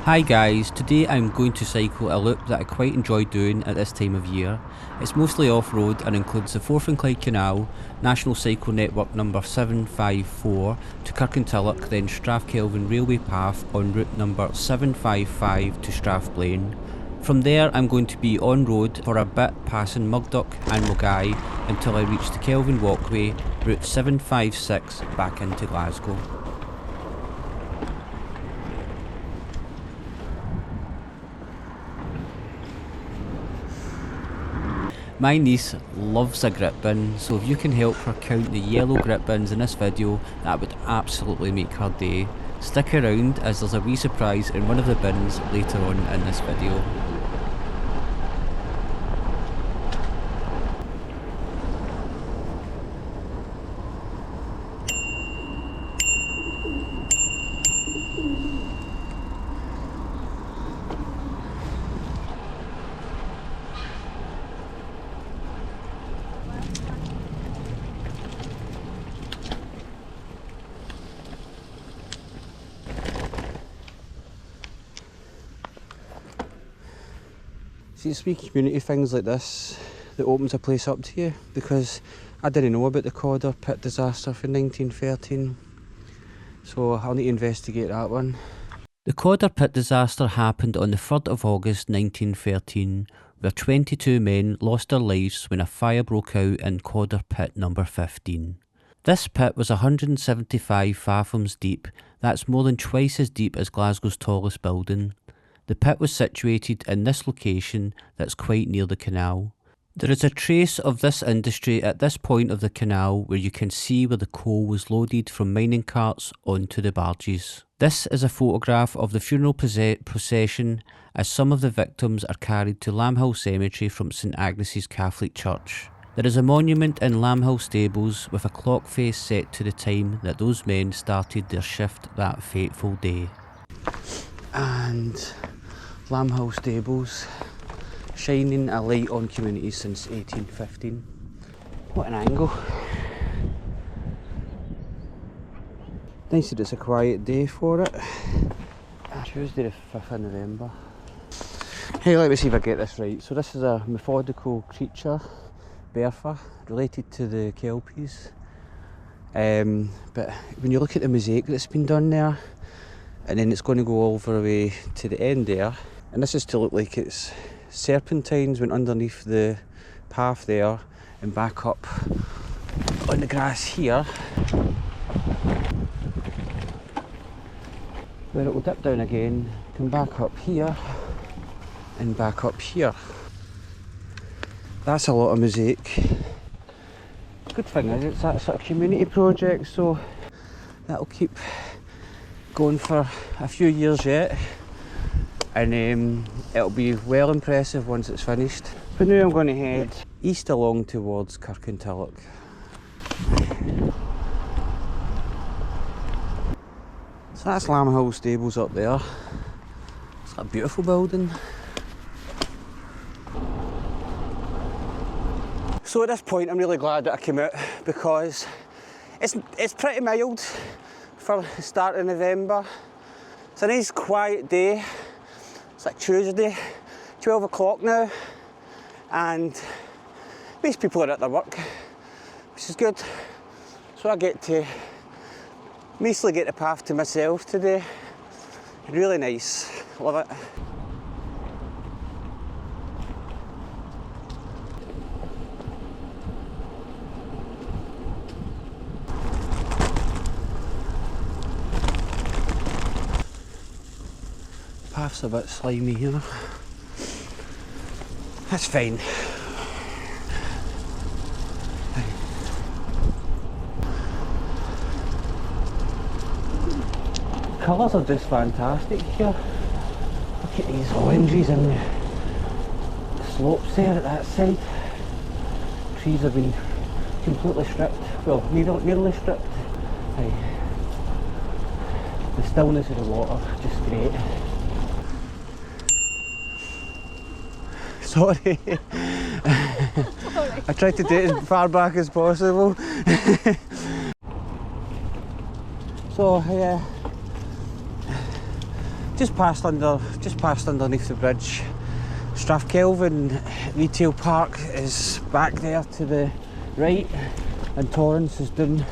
Hi guys, today I'm going to cycle a loop that I quite enjoy doing at this time of year. It's mostly off-road and includes the Forth and Clyde Canal, National Cycle Network number 754 to Kirkintilloch, then Strathkelvin Railway Path on route number 755 to Strathblane. From there I'm going to be on road for a bit passing Mugdock and Luggie until I reach the Kelvin Walkway, route 756 back into Glasgow. My niece loves a grip bin, so if you can help her count the yellow grip bins in this video, that would absolutely make her day. Stick around as there's a wee surprise in one of the bins later on in this video. See, it's wee community things like this that opens a place up to you, because I didn't know about the Cadder pit disaster from 1913, so I'll need to investigate that one. The Cadder pit disaster happened on the 3rd of August 1913, where 22 men lost their lives when a fire broke out in Cadder pit number 15. This pit was 175 fathoms deep, that's more than twice as deep as Glasgow's tallest building. The pit was situated in this location that's quite near the canal. There is a trace of this industry at this point of the canal where you can see where the coal was loaded from mining carts onto the barges. This is a photograph of the funeral procession as some of the victims are carried to Lambhill Cemetery from St Agnes's Catholic Church. There is a monument in Lambhill Stables with a clock face set to the time that those men started their shift that fateful day. And Lambhill Stables, shining a light on communities since 1815. What an angle. Nice that it's a quiet day for it. Tuesday the 5th of November. Hey, let me see if I get this right. So this is a methodical creature, Bertha, related to the Kelpies. But when you look at the mosaic that's been done there, and then it's going to go all the way to the end there, and this is to look like it's serpentines went underneath the path there and back up on the grass here, where it will dip down again, come back up here and back up here. That's a lot of mosaic. Good thing is it's that sort of community project, so that'll keep going for a few years yet, and it'll be well impressive once it's finished. But now I'm going to head east along towards Kirkintilloch. So that's Lambhill Stables up there. It's a beautiful building. So at this point I'm really glad that I came out, because it's pretty mild for the start of November. It's a nice quiet day. It's like Tuesday, 12 o'clock now, and most people are at their work, which is good. So I get to mostly get the path to myself today. Really nice, love it. Path's a bit slimy here. That's fine. Colours are just fantastic here. Look at these oranges and the slopes there at that side. Trees have been completely stripped, well, nearly stripped. The stillness of the water, just great. Sorry. I tried to do it as far back as possible. So yeah, just passed underneath the bridge. Strathkelvin Retail Park is back there to the right, and Torrance is down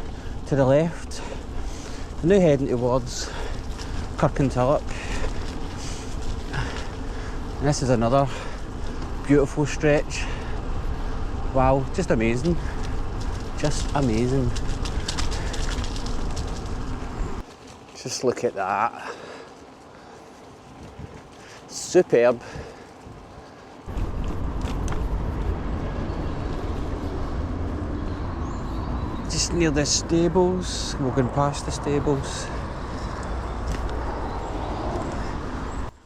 to the left. I'm now heading towards Kirkintilloch. And this is another beautiful stretch. Wow, just amazing. Just amazing. Just look at that. Superb. Just near the stables. We're going past the stables.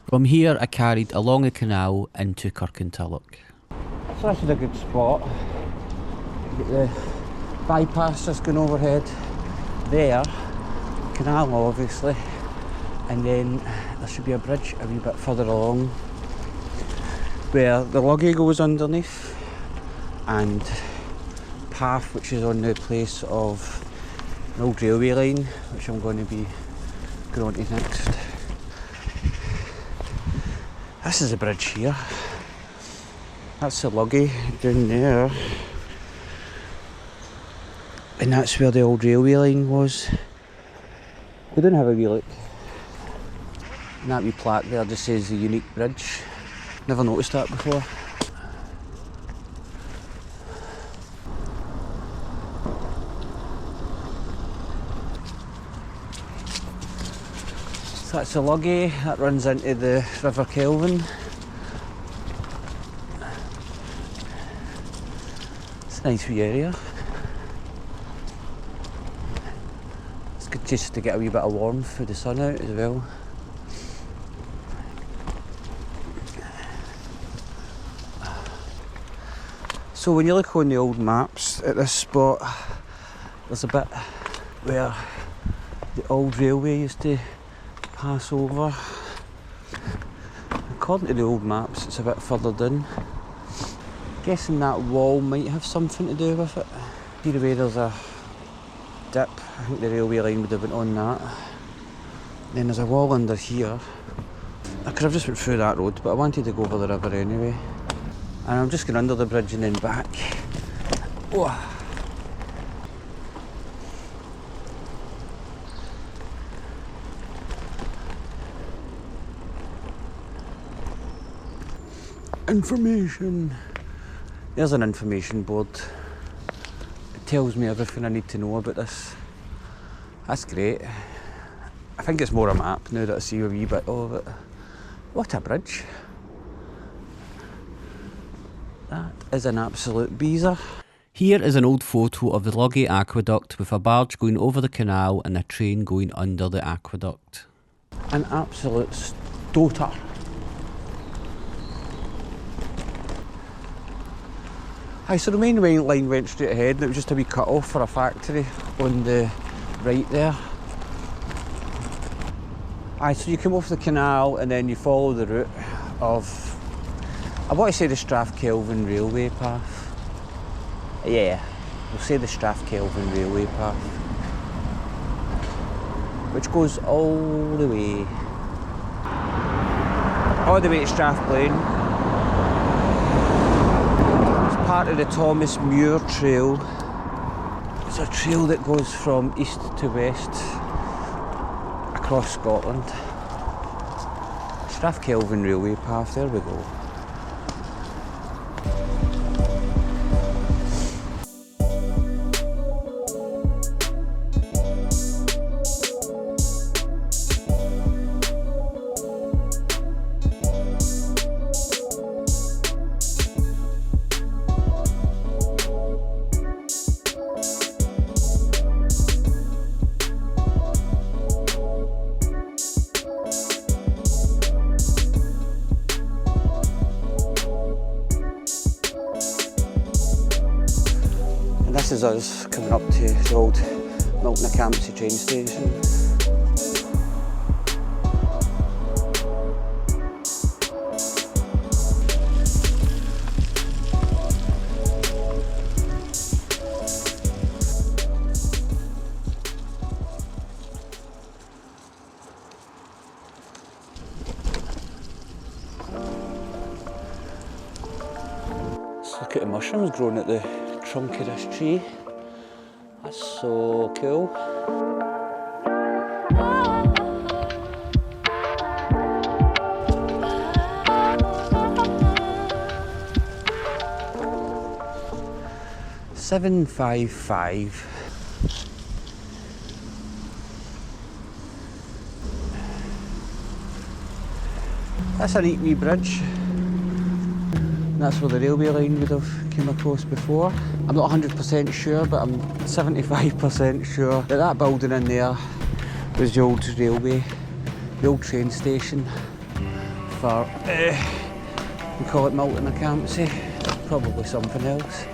From here I carried along the canal into Kirkintilloch. So this is a good spot. You've got the bypass just going overhead there, canal obviously, and then there should be a bridge a wee bit further along where the Luggie goes underneath, and path which is on the place of an old railway line, which I'm going to be going on to next. This is the bridge here. That's the Luggie down there. And that's where the old railway line was. We didn't have a wee look. And that wee plaque there just says the unique bridge. Never noticed that before. So that's the Luggie, that runs into the River Kelvin. It's a nice wee area. It's good just to get a wee bit of warmth with the sun out as well. So when you look on the old maps at this spot, there's a bit where the old railway used to pass over. According to the old maps, it's a bit further down. Guessing that wall might have something to do with it. See the way there's a dip, I think the railway line would have been on that. Then there's a wall under here. I could have just went through that road, but I wanted to go over the river anyway. And I'm just going under the bridge and then back. Whoa. Information. There's an information board. It tells me everything I need to know about this. That's great. I think it's more a map now that I see a wee bit of it. What a bridge. That is an absolute beezer. Here is an old photo of the Luggie Aqueduct with a barge going over the canal and a train going under the aqueduct. An absolute stoter. Aye, so the main line went straight ahead and it was just a wee cut off for a factory on the right there. Aye, so you come off the canal and then you follow the route of, I want to say the Strathkelvin railway path. Yeah, we'll say the Strathkelvin railway path, which goes all the way to Strathblane. It's part of the Thomas Muir trail. It's a trail that goes from east to west across Scotland. Strathkelvin railway path, there we go. This is us coming up to the old Mugdock train station. Look at the mushrooms growing at the trunk of this tree. That's so cool. $755. That's a neat wee bridge. That's where the railway line would have come across before. I'm not 100% sure, but I'm 75% sure that that building in there was the old railway, the old train station for, we call it Milton, I can't say, probably something else.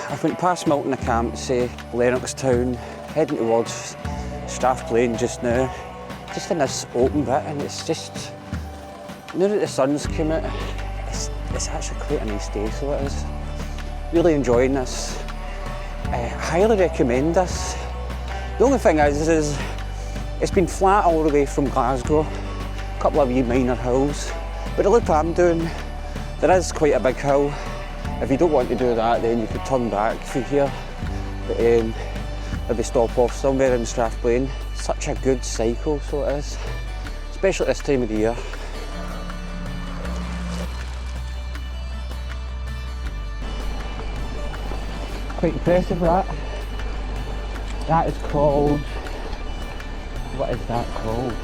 I went past Milton Acampsey, Lennoxtown, heading towards Strathblane just now, just in this open bit, and it's just, now that the sun's come out, it's actually quite a nice day, so it is. Really enjoying this. Highly recommend this. The only thing is it's been flat all the way from Glasgow, a couple of wee minor hills, but the loop I'm doing, there is quite a big hill. If you don't want to do that, then you could turn back through here, but maybe stop off somewhere in Strathblane. Such a good cycle, so it is, especially at this time of the year. Quite impressive, that. That is called, what is that called?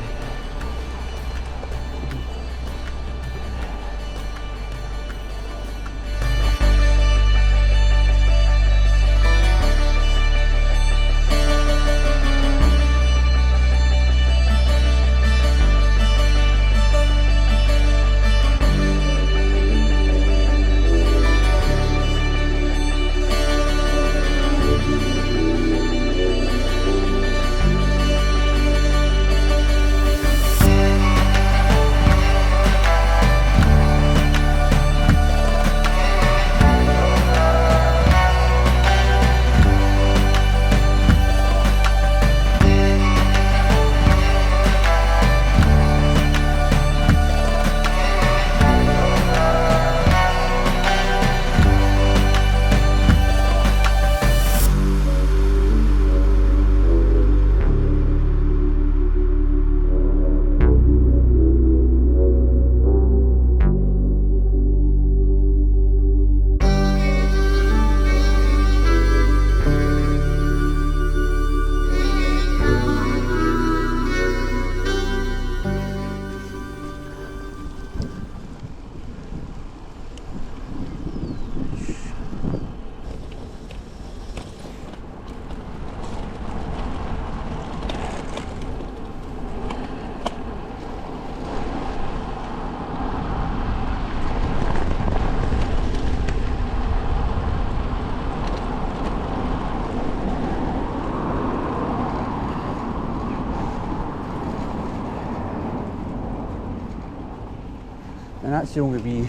And that's the only wee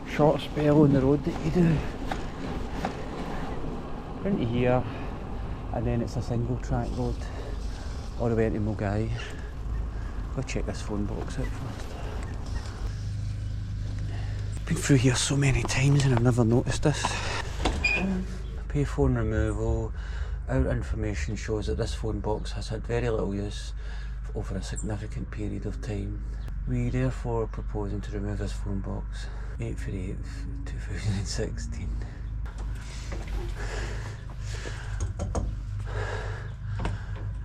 short spell on the road that you do. Into here, and then it's a single track road all the way into Mugdock. Go check this phone box out first. Been through here so many times and I've never noticed this. Payphone removal. Our information shows that this phone box has had very little use over a significant period of time. We therefore proposing to remove this phone box 8th for 8th, 2016.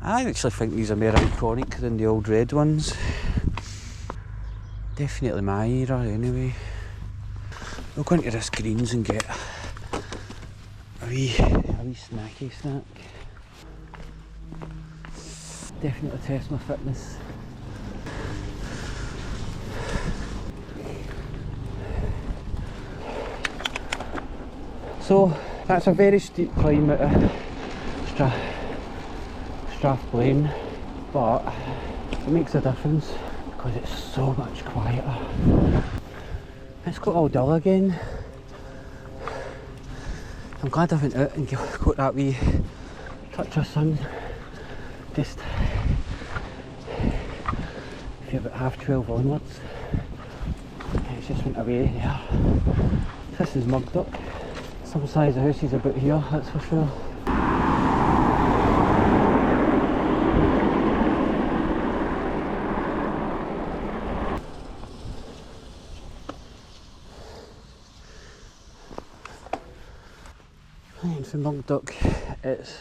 I actually think these are more iconic than the old red ones. Definitely my era anyway. We'll go into this Greens and get a wee snacky snack. Definitely test my fitness. So that's a very steep climb out of Strathblane, but it makes a difference because it's so much quieter. It's got all dull again. I'm glad I went out and got that wee touch of sun. Just from about 12:30 onwards. It's just went away there. This is Mugdock. Some size of houses about here, that's for sure. And from Mugdock, it's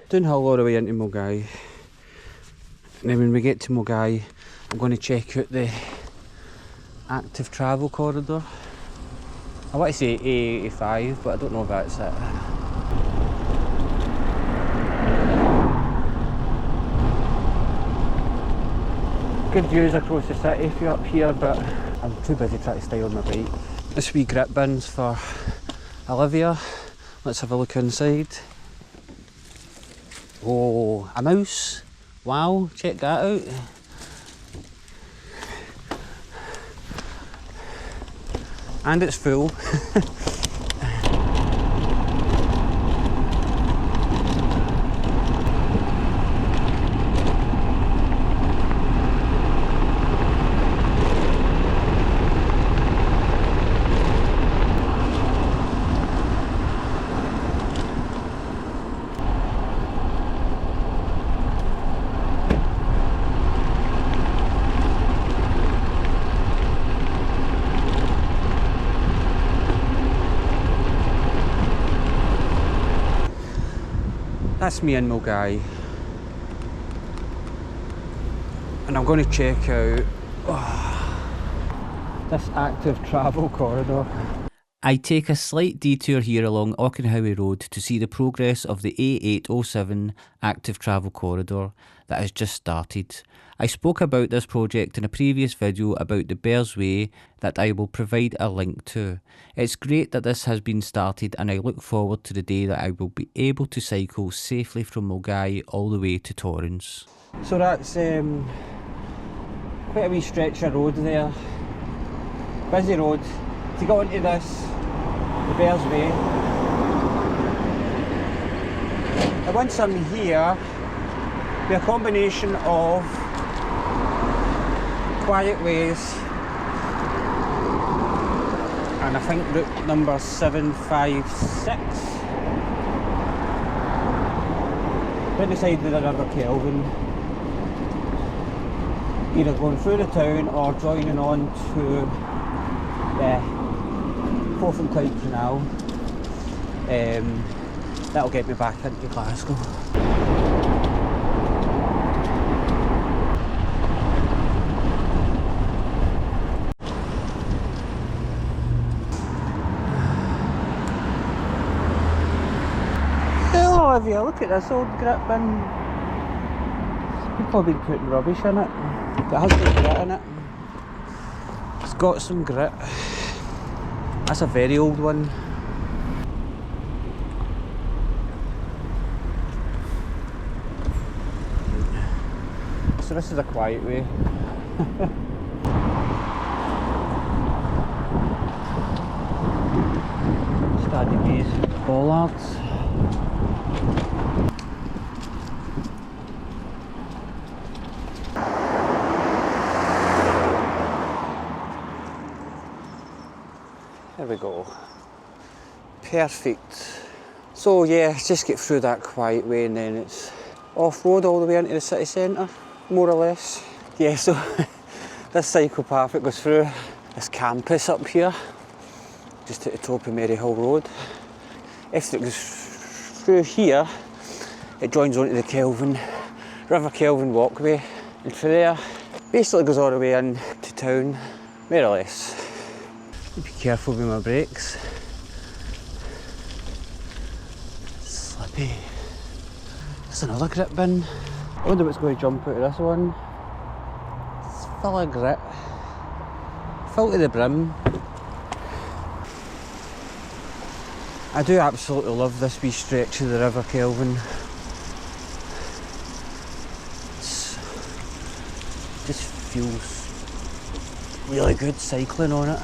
downhill all the way into Mulgai. And then when we get to Mulgai, I'm going to check out the active travel corridor. I want to say A85, but I don't know if that's it. Good views across the city if you're up here, but I'm too busy trying to style my bike. This wee grip bin's for Olivia. Let's have a look inside. Oh, a mouse. Wow, check that out. And it's full. That's me in Mulgai, and I'm going to check out this active travel corridor. I take a slight detour here along Auchenhowie Road to see the progress of the A807 active travel corridor that has just started. I spoke about this project in a previous video about the Bears Way that I will provide a link to. It's great that this has been started, and I look forward to the day that I will be able to cycle safely from Mulgai all the way to Torrens. So that's quite a wee stretch of road there. Busy road. To get onto this, the Bears Way. And once I'm here, be a combination of quiet ways and I think route number 756 right beside the River Kelvin, either going through the town or joining on to the Forth and Clyde Canal. That'll get me back into Glasgow. Olivia, look at this old grip bin. People have been putting rubbish in it, but it has got grit in it. It's got some grit. That's a very old one. So this is a quiet way. Study these bollards. There we go. Perfect. So yeah, just get through that quiet way and then it's off-road all the way into the city centre, more or less. Yeah, so this cycle path that goes through this campus up here, just at the top of Maryhill Road. If it goes through here, it joins onto the Kelvin, River Kelvin walkway, and through there, basically goes all the way in to town, more or less. Be careful with my brakes. Slippy. There's another grit bin. I wonder what's going to jump out of this one. It's full of grit. Full to the brim. I do absolutely love this wee stretch of the River Kelvin. It just feels really good cycling on it,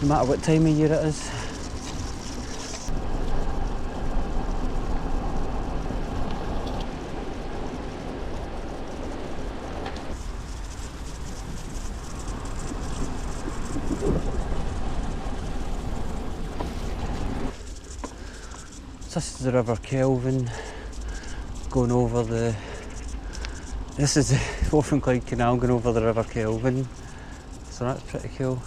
no matter what time of year it is. So this is the River Kelvin going over the... This is the Forth and Clyde Canal going over the River Kelvin. So that's pretty cool.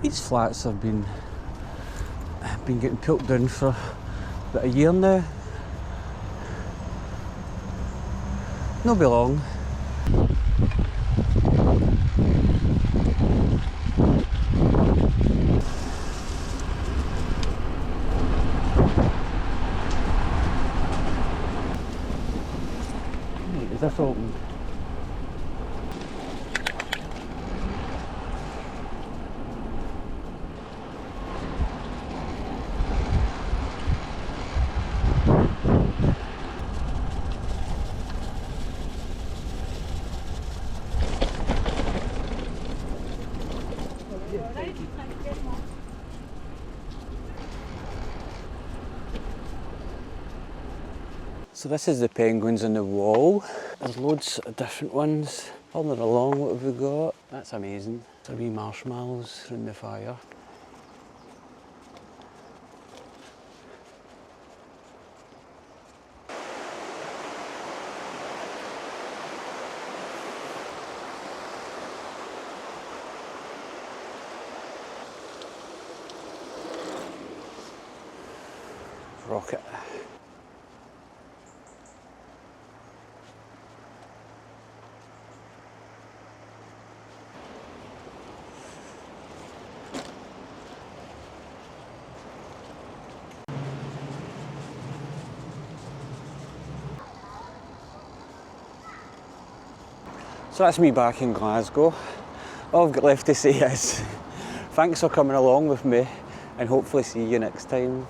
These flats have been getting pulled down for about a year now. Not be long. Is this open? So this is the penguins on the wall. There's loads of different ones. Further along, what have we got? That's amazing. There are wee marshmallows around the fire. Rocket. So that's me back in Glasgow. All I've got left to say is thanks for coming along with me and hopefully see you next time.